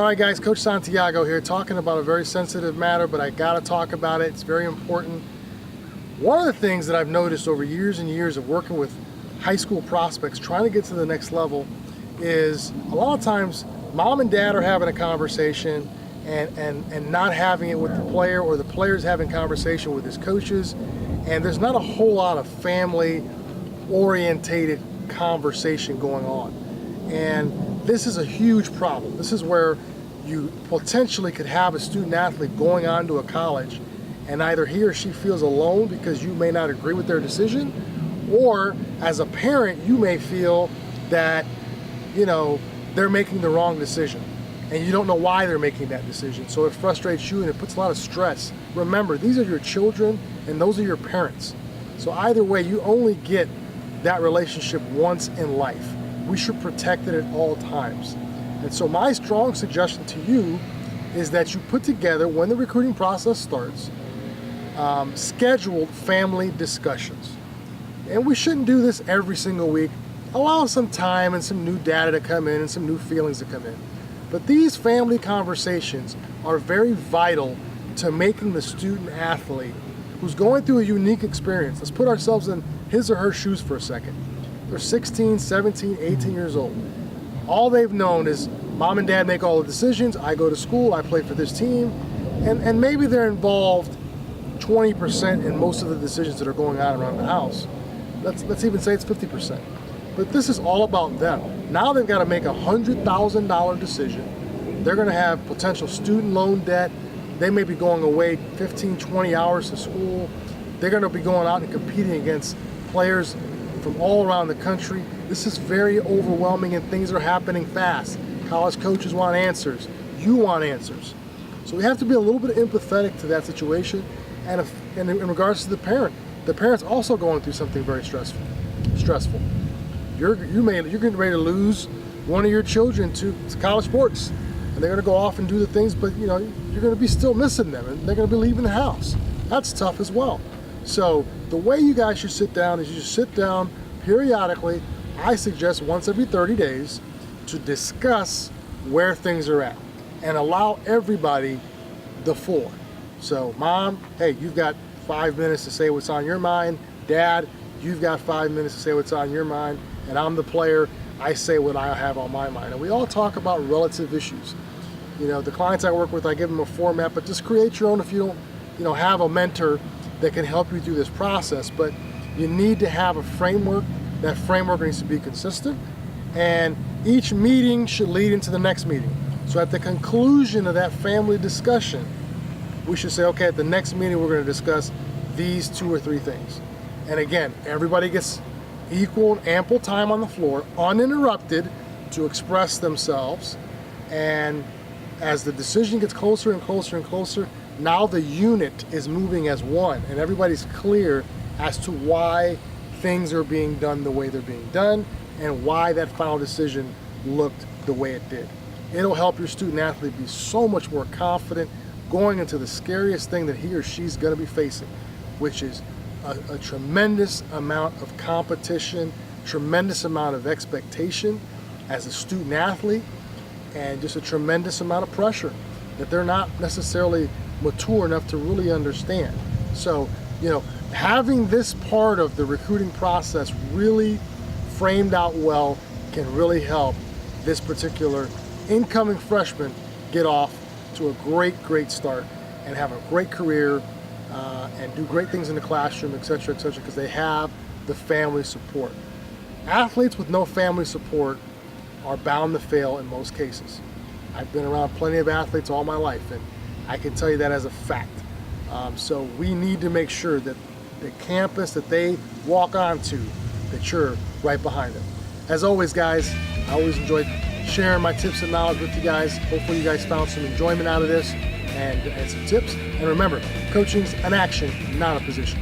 right, guys, Coach Santiago here, talking about a very sensitive matter, but I gotta talk about it. It's very important. One of the things that I've noticed over years and years of working with high school prospects trying to get to the next level is a lot of times mom and dad are having a conversation and not having it with the player, or the player's having conversation with his coaches, and there's not a whole lot of family orientated conversation going on. And this is a huge problem. This is where you potentially could have a student athlete going on to a college and either he or she feels alone because you may not agree with their decision, or as a parent you may feel that they're making the wrong decision and you don't know why they're making that decision. So it frustrates you and it puts a lot of stress. Remember, these are your children and those are your parents. So either way, you only get that relationship once in life. We should protect it at all times. And so my strong suggestion to you is that you put together, when the recruiting process starts, scheduled family discussions. And we shouldn't do this every single week. Allow some time and some new data to come in and some new feelings to come in. But these family conversations are very vital to making the student athlete who's going through a unique experience. Let's put ourselves in his or her shoes for a second. They're 16, 17, 18 years old. All they've known is mom and dad make all the decisions, I go to school, I play for this team, and maybe they're involved 20% in most of the decisions that are going on around the house. Let's even say it's 50%. But this is all about them. Now they've got to make a $100,000 decision. They're going to have potential student loan debt. They may be going away 15, 20 hours to school. They're going to be going out and competing against players from all around the country. This is very overwhelming and things are happening fast. College coaches want answers. You want answers. So we have to be a little bit empathetic to that situation. And in regards to the parent's also going through something very stressful. You're getting ready to lose one of your children to college sports, and they're going to go off and do the things, but you're going to be still missing them, and they're going to be leaving the house. That's tough as well. So the way you guys should sit down is you should sit down periodically. I suggest once every 30 days to discuss where things are at and allow everybody the floor. So mom, hey, you've got 5 minutes to say what's on your mind. Dad, you've got 5 minutes to say what's on your mind. And I'm the player, I say what I have on my mind. And we all talk about relative issues. The clients I work with, I give them a format, but just create your own if you don't have a mentor that can help you through this process. But you need to have a framework. That framework needs to be consistent, and each meeting should lead into the next meeting. So at the conclusion of that family discussion, we should say, okay, at the next meeting we're going to discuss these 2 or 3 things. And again, everybody gets equal and ample time on the floor, uninterrupted, to express themselves. And as the decision gets closer and closer and closer, now the unit is moving as one, and everybody's clear as to why things are being done the way they're being done and why that final decision looked the way it did. It'll help your student athlete be so much more confident going into the scariest thing that he or she's going to be facing, which is a tremendous amount of competition, tremendous amount of expectation as a student athlete, and just a tremendous amount of pressure that they're not necessarily mature enough to really understand. So, having this part of the recruiting process really framed out well can really help this particular incoming freshman get off to a great start and have a great career and do great things in the classroom, etc., because they have the family support. Athletes with no family support are bound to fail in most cases. I've been around plenty of athletes all my life, and I can tell you that as a fact. So we need to make sure that the campus that they walk onto, that you're right behind them. As always, guys, I always enjoy sharing my tips and knowledge with you guys. Hopefully you guys found some enjoyment out of this and some tips. And remember, coaching's an action, not a position.